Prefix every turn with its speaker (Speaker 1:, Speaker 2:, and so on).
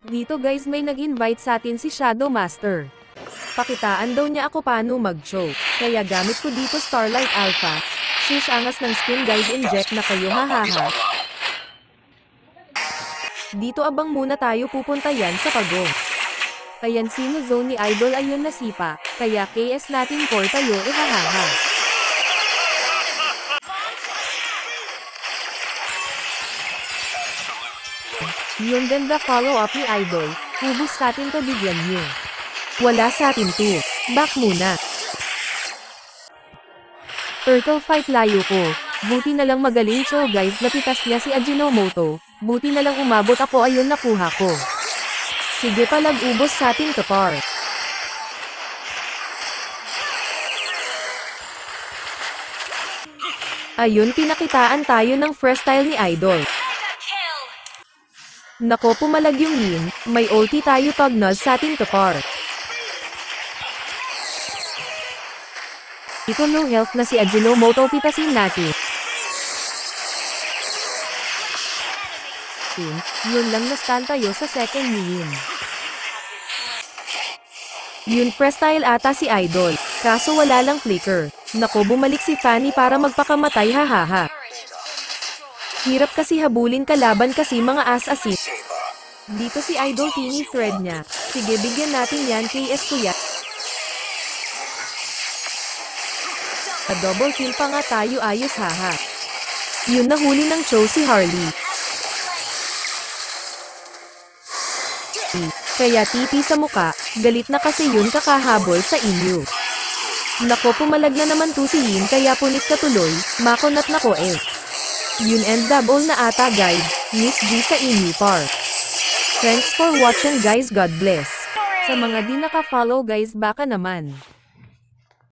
Speaker 1: Dito guys may nag-invite sa atin si Shadow Master. Pakitaan daw niya ako paano mag-choke. Kaya gamit ko dito Starlight Alpha. Shish angas ng skin guys, inject na kayo hahaha. Dito abang muna tayo pupunta yan sa pagong. Ayan sino zone ni Idol ayun nasipa. Kaya KS natin core tayo hahaha. Yun ganda follow up ni Idol. Ubus sa atin to bigyan nyo. Wala sa atin to. Back muna. Turtle fight layo ko. Buti na lang magaling so guys napitas niya si Ajinomoto. Buti na lang umabot ako ayun nakuha ko. Sige palag ubos sa atin to par. Ayun pinakitaan tayo ng freestyle ni Idol. Nako pumalag yung Yin, may ulti tayo Tognos sa ating kapar. Ito no health na si Ajinomoto pitasin natin. Yun lang na-stun tayo sa second ni Yin. Yun freestyle ata si Idol, kaso wala lang flicker. Nako bumalik si Fanny para magpakamatay hahaha. Hirap kasi habulin kalaban kasi mga as-asin. Dito si Idol tini thread niya. Sige bigyan natin yan KS kuya. A double kill pa nga tayo ayos haha. Yun nahuli ng Cho si Harley. Kaya TP sa muka, galit na kasi yun kakahabol sa inyo. Nako pumalag na naman to si Yin kaya punit katuloy, makonat nako eh. Yun and double na ata guys, Miss G sa inyo par. Thanks for watching guys, God bless. Sa mga di naka-follow guys baka naman.